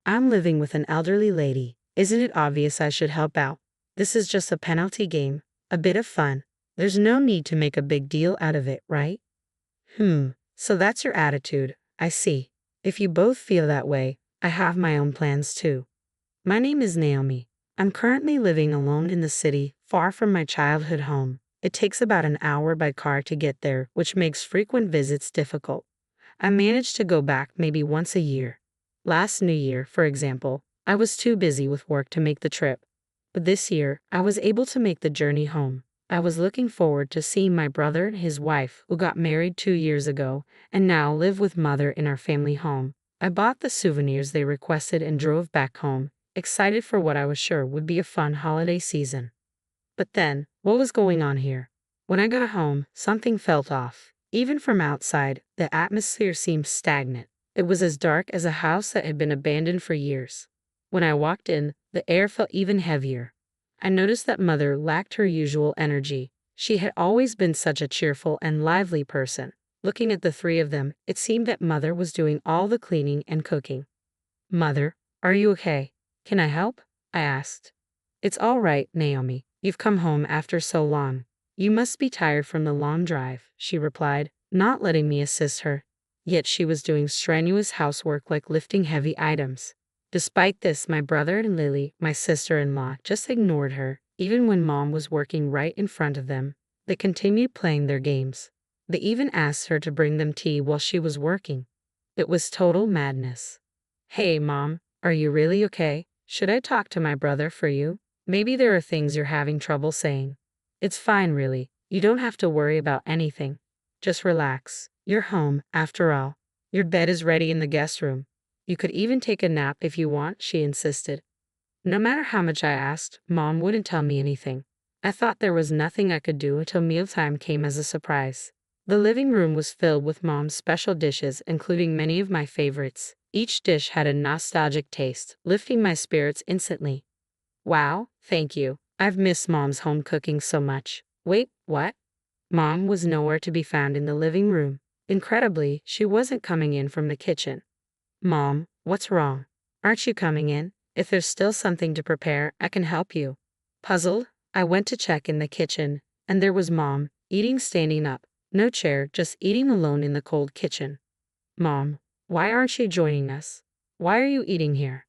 I'm living with an elderly lady. Isn't it obvious I should help out? This is just a penalty game, a bit of fun. There's no need to make a big deal out of it, right? So that's your attitude. I see. If you both feel that way, I have my own plans too. My name is Naomi. I'm currently living alone in the city, far from my childhood home. It takes about an hour by car to get there, which makes frequent visits difficult. I manage to go back maybe once a year. Last New Year, for example, I was too busy with work to make the trip. But this year, I was able to make the journey home. I was looking forward to seeing my brother and his wife, who got married 2 years ago, and now live with mother in our family home. I bought the souvenirs they requested and drove back home, excited for what I was sure would be a fun holiday season. But then, what was going on here? When I got home, something felt off. Even from outside, the atmosphere seemed stagnant. It was as dark as a house that had been abandoned for years. When I walked in, the air felt even heavier. I noticed that mother lacked her usual energy. She had always been such a cheerful and lively person. Looking at the three of them, it seemed that mother was doing all the cleaning and cooking. "Mother, are you okay? Can I help?" I asked. "It's all right, Naomi. You've come home after so long. You must be tired from the long drive," she replied, not letting me assist her. Yet she was doing strenuous housework like lifting heavy items. Despite this, my brother and Lily, my sister-in-law, just ignored her, even when Mom was working right in front of them. They continued playing their games. They even asked her to bring them tea while she was working. It was total madness. "Hey, Mom, are you really okay? Should I talk to my brother for you? Maybe there are things you're having trouble saying." "It's fine, really. You don't have to worry about anything. Just relax. You're home, after all. Your bed is ready in the guest room. You could even take a nap if you want," she insisted. No matter how much I asked, Mom wouldn't tell me anything. I thought there was nothing I could do until mealtime came as a surprise. The living room was filled with Mom's special dishes, including many of my favorites. Each dish had a nostalgic taste, lifting my spirits instantly. "Wow, thank you. I've missed Mom's home cooking so much." Wait, what? Mom was nowhere to be found in the living room. Incredibly, she wasn't coming in from the kitchen. "Mom, what's wrong? Aren't you coming in? If there's still something to prepare, I can help you." Puzzled, I went to check in the kitchen, and there was Mom, eating standing up. No chair, just eating alone in the cold kitchen. "Mom, why aren't you joining us? Why are you eating here?"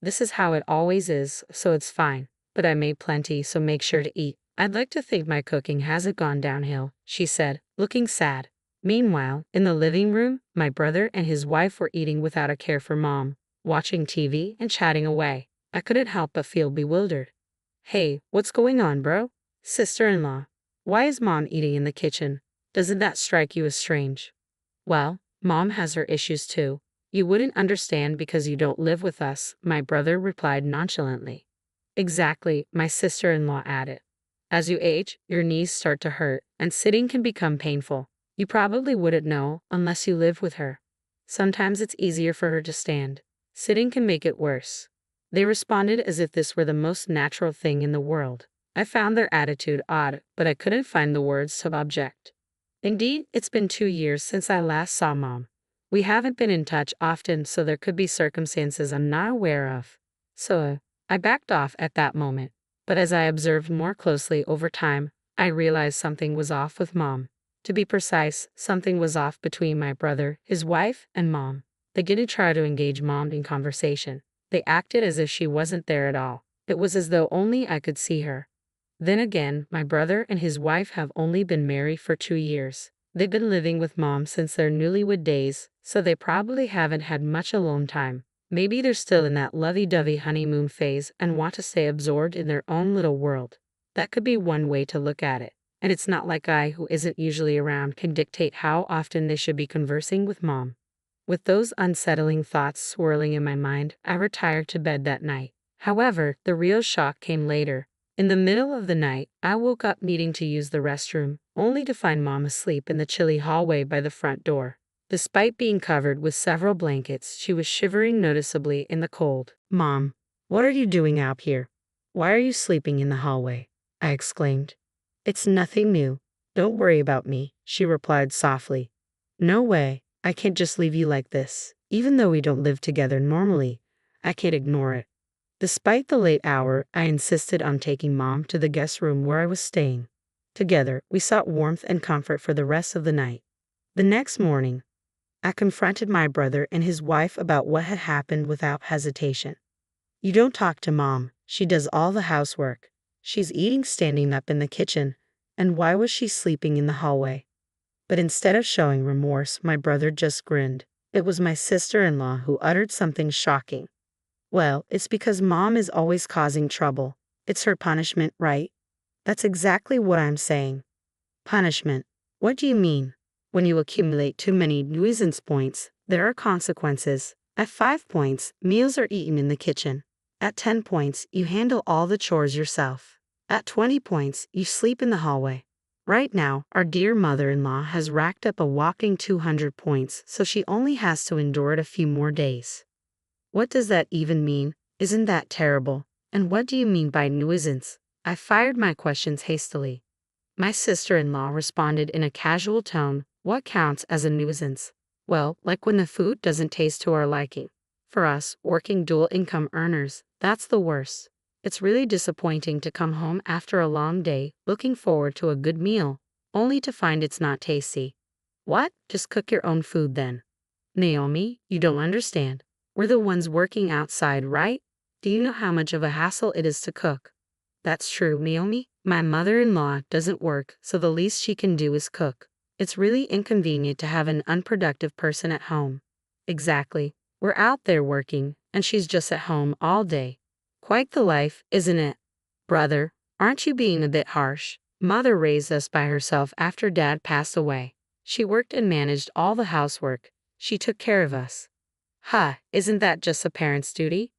"This is how it always is, so it's fine. But I made plenty, so make sure to eat. I'd like to think my cooking hasn't gone downhill," she said, looking sad. Meanwhile, in the living room, my brother and his wife were eating without a care for Mom, watching TV and chatting away. I couldn't help but feel bewildered. "Hey, what's going on, bro? Sister-in-law, why is Mom eating in the kitchen? Doesn't that strike you as strange?" "Well, Mom has her issues too. You wouldn't understand because you don't live with us," my brother replied nonchalantly. "Exactly," my sister-in-law added. "As you age, your knees start to hurt, and sitting can become painful. You probably wouldn't know unless you live with her. Sometimes it's easier for her to stand. Sitting can make it worse." They responded as if this were the most natural thing in the world. I found their attitude odd, but I couldn't find the words to object. Indeed, it's been 2 years since I last saw Mom. We haven't been in touch often, so there could be circumstances I'm not aware of. So, I backed off at that moment. But as I observed more closely over time, I realized something was off with Mom. To be precise, something was off between my brother, his wife, and Mom. They didn't try to engage Mom in conversation. They acted as if she wasn't there at all. It was as though only I could see her. Then again, my brother and his wife have only been married for 2 years. They've been living with Mom since their newlywed days, so they probably haven't had much alone time. Maybe they're still in that lovey-dovey honeymoon phase and want to stay absorbed in their own little world. That could be one way to look at it. And it's not like I, who isn't usually around, can dictate how often they should be conversing with Mom. With those unsettling thoughts swirling in my mind, I retired to bed that night. However, the real shock came later. In the middle of the night, I woke up needing to use the restroom, only to find Mom asleep in the chilly hallway by the front door. Despite being covered with several blankets, she was shivering noticeably in the cold. "Mom, what are you doing out here? Why are you sleeping in the hallway?" I exclaimed. "It's nothing new. Don't worry about me," she replied softly. "No way. I can't just leave you like this. Even though we don't live together normally, I can't ignore it. Despite the late hour, I insisted on taking Mom to the guest room where I was staying. Together, we sought warmth and comfort for the rest of the night. The next morning, I confronted my brother and his wife about what had happened without hesitation. You don't talk to Mom. She does all the housework. She's eating standing up in the kitchen. And why was she sleeping in the hallway? But instead of showing remorse, my brother just grinned. It was my sister-in-law who uttered something shocking. Well, it's because Mom is always causing trouble. It's her punishment, right? That's exactly what I'm saying. Punishment. What do you mean? When you accumulate too many nuisance points, there are consequences. At 5 points, meals are eaten in the kitchen. At 10 points, you handle all the chores yourself. At 20 points, you sleep in the hallway. Right now, our dear mother-in-law has racked up a whopping 200 points, so she only has to endure it a few more days. What does that even mean? Isn't that terrible? And what do you mean by nuisance? I fired my questions hastily. My sister-in-law responded in a casual tone, what counts as a nuisance? Well, like when the food doesn't taste to our liking. For us, working dual-income earners, that's the worst. It's really disappointing to come home after a long day, looking forward to a good meal, only to find it's not tasty. What? Just cook your own food then. Naomi, you don't understand. We're the ones working outside, right? Do you know how much of a hassle it is to cook? That's true, Naomi. My mother-in-law doesn't work, so the least she can do is cook. It's really inconvenient to have an unproductive person at home. Exactly. We're out there working, and she's just at home all day. Quite the life, isn't it? Brother, aren't you being a bit harsh? Mother raised us by herself after Dad passed away. She worked and managed all the housework. She took care of us. Isn't that just a parent's duty?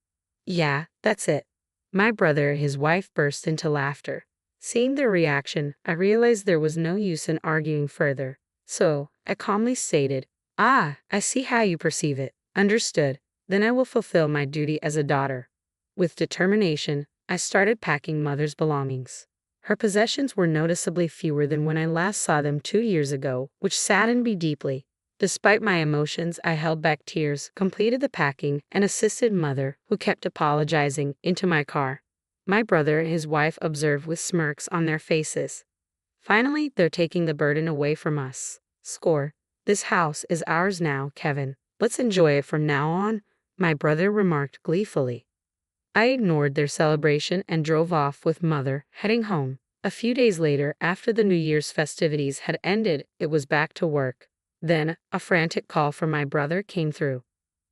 Yeah, that's it. My brother and his wife burst into laughter. Seeing their reaction, I realized there was no use in arguing further. So, I calmly stated, I see how you perceive it. Understood. Then I will fulfill my duty as a daughter. With determination, I started packing Mother's belongings. Her possessions were noticeably fewer than when I last saw them 2 years ago, which saddened me deeply. Despite my emotions, I held back tears, completed the packing, and assisted Mother, who kept apologizing, into my car. My brother and his wife observed with smirks on their faces. Finally, they're taking the burden away from us. Score. This house is ours now, Kevin. Let's enjoy it from now on, my brother remarked gleefully. I ignored their celebration and drove off with Mother, heading home. A few days later, after the New Year's festivities had ended, it was back to work. Then, a frantic call from my brother came through.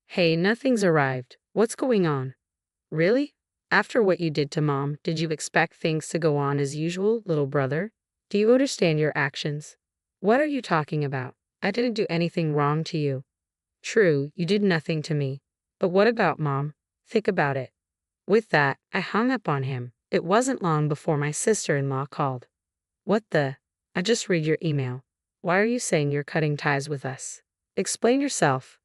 Hey, nothing's arrived. What's going on? Really? After what you did to Mom, did you expect things to go on as usual, little brother? Do you understand your actions? What are you talking about? I didn't do anything wrong to you. True, you did nothing to me. But what about Mom? Think about it. With that, I hung up on him. It wasn't long before my sister-in-law called. What the? I just read your email. Why are you saying you're cutting ties with us? Explain yourself.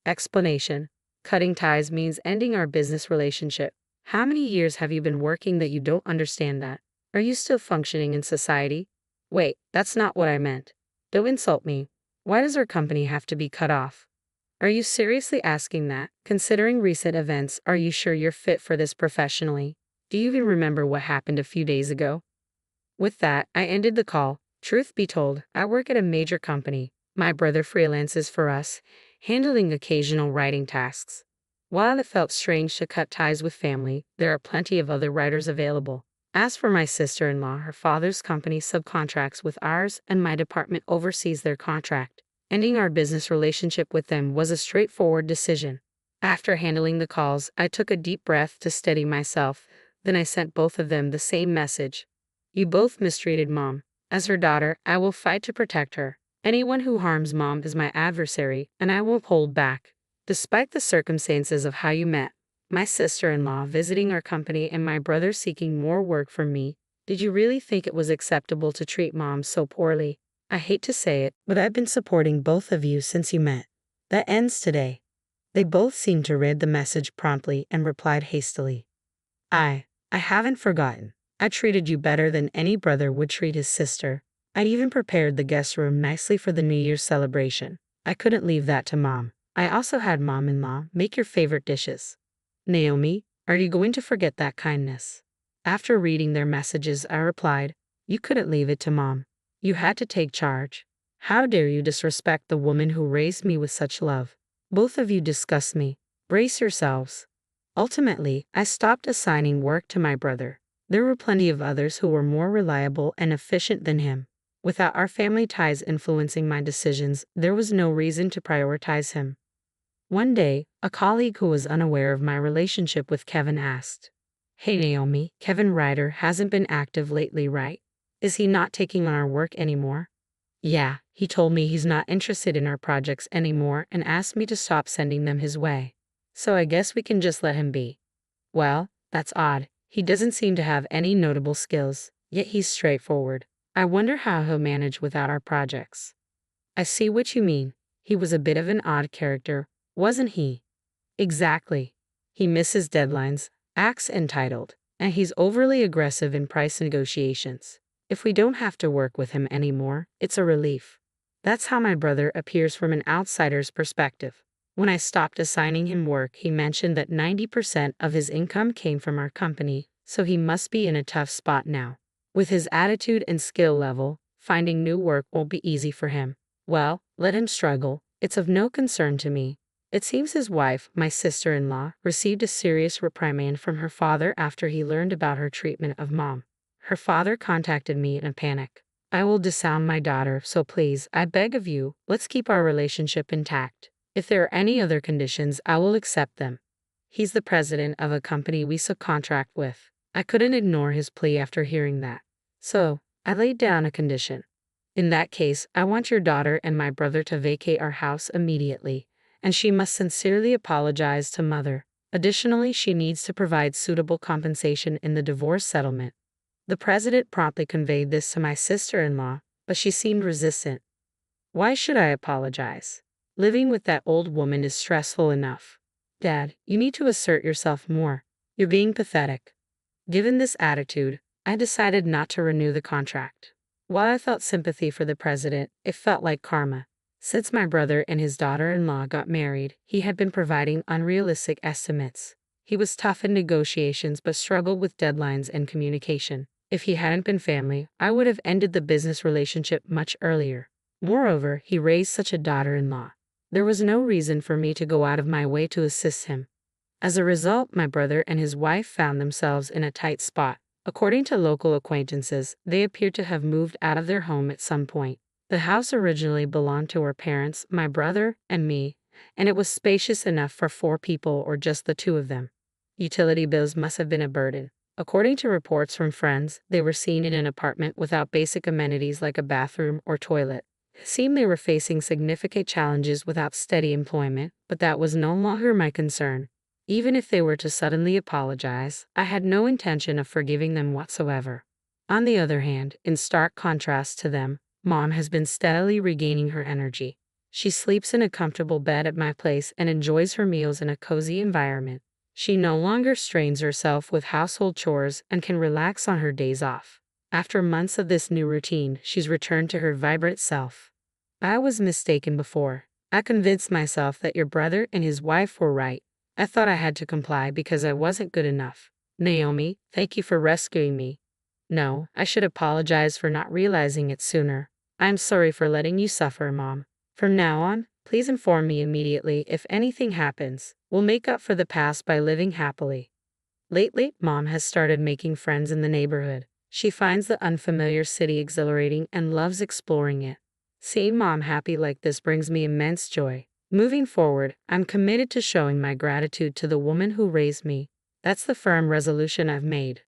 Explanation. Cutting ties means ending our business relationship. How many years have you been working that you don't understand that? Are you still functioning in society? Wait, that's not what I meant. Don't insult me. Why does our company have to be cut off? Are you seriously asking that? Considering recent events, are you sure you're fit for this professionally? Do you even remember what happened a few days ago? With that, I ended the call. Truth be told, I work at a major company. My brother freelances for us, handling occasional writing tasks. While it felt strange to cut ties with family, there are plenty of other writers available. As for my sister-in-law, her father's company subcontracts with ours, and my department oversees their contract. Ending our business relationship with them was a straightforward decision. After handling the calls, I took a deep breath to steady myself. Then I sent both of them the same message. You both mistreated Mom. As her daughter, I will fight to protect her. Anyone who harms Mom is my adversary, and I won't hold back. Despite the circumstances of how you met, my sister-in-law visiting our company and my brother seeking more work from me, did you really think it was acceptable to treat Mom so poorly? I hate to say it, but I've been supporting both of you since you met. That ends today. They both seemed to read the message promptly and replied hastily. I haven't forgotten. I treated you better than any brother would treat his sister. I'd even prepared the guest room nicely for the New Year's celebration. I couldn't leave that to Mom. I also had Mom-in-law make your favorite dishes. Naomi, are you going to forget that kindness? After reading their messages, I replied, you couldn't leave it to Mom. You had to take charge. How dare you disrespect the woman who raised me with such love? Both of you disgust me. Brace yourselves. Ultimately, I stopped assigning work to my brother. There were plenty of others who were more reliable and efficient than him. Without our family ties influencing my decisions, there was no reason to prioritize him. One day, a colleague who was unaware of my relationship with Kevin asked, Hey Naomi, Kevin Ryder hasn't been active lately, right? Is he not taking on our work anymore? Yeah, he told me he's not interested in our projects anymore and asked me to stop sending them his way. So I guess we can just let him be. Well, that's odd. He doesn't seem to have any notable skills, yet he's straightforward. I wonder how he'll manage without our projects. I see what you mean. He was a bit of an odd character, wasn't he? Exactly. He misses deadlines, acts entitled, and he's overly aggressive in price negotiations. If we don't have to work with him anymore, it's a relief. That's how my brother appears from an outsider's perspective. When I stopped assigning him work, he mentioned that 90% of his income came from our company, so he must be in a tough spot now. With his attitude and skill level, finding new work won't be easy for him. Well, let him struggle. It's of no concern to me. It seems his wife, my sister-in-law, received a serious reprimand from her father after he learned about her treatment of Mom. Her father contacted me in a panic. I will disown my daughter, so please, I beg of you, let's keep our relationship intact. If there are any other conditions, I will accept them. He's the president of a company we subcontract with. I couldn't ignore his plea after hearing that. So, I laid down a condition. In that case, I want your daughter and my brother to vacate our house immediately, and she must sincerely apologize to Mother. Additionally, she needs to provide suitable compensation in the divorce settlement. The president promptly conveyed this to my sister-in-law, but she seemed resistant. Why should I apologize? Living with that old woman is stressful enough. Dad, you need to assert yourself more. You're being pathetic. Given this attitude, I decided not to renew the contract. While I felt sympathy for the president, it felt like karma. Since my brother and his daughter-in-law got married, he had been providing unrealistic estimates. He was tough in negotiations but struggled with deadlines and communication. If he hadn't been family, I would have ended the business relationship much earlier. Moreover, he raised such a daughter-in-law. There was no reason for me to go out of my way to assist him. As a result, my brother and his wife found themselves in a tight spot. According to local acquaintances, they appeared to have moved out of their home at some point. The house originally belonged to our parents, my brother, and me, and it was spacious enough for 4 people or just the 2 of them. Utility bills must have been a burden. According to reports from friends, they were seen in an apartment without basic amenities like a bathroom or toilet. It seemed they were facing significant challenges without steady employment, but that was no longer my concern. Even if they were to suddenly apologize, I had no intention of forgiving them whatsoever. On the other hand, in stark contrast to them, Mom has been steadily regaining her energy. She sleeps in a comfortable bed at my place and enjoys her meals in a cozy environment. She no longer strains herself with household chores and can relax on her days off. After months of this new routine, she's returned to her vibrant self. I was mistaken before. I convinced myself that your brother and his wife were right. I thought I had to comply because I wasn't good enough. Naomi, thank you for rescuing me. No, I should apologize for not realizing it sooner. I'm sorry for letting you suffer, Mom. From now on, please inform me immediately if anything happens. We'll make up for the past by living happily. Lately, Mom has started making friends in the neighborhood. She finds the unfamiliar city exhilarating and loves exploring it. Seeing Mom happy like this brings me immense joy. Moving forward, I'm committed to showing my gratitude to the woman who raised me. That's the firm resolution I've made.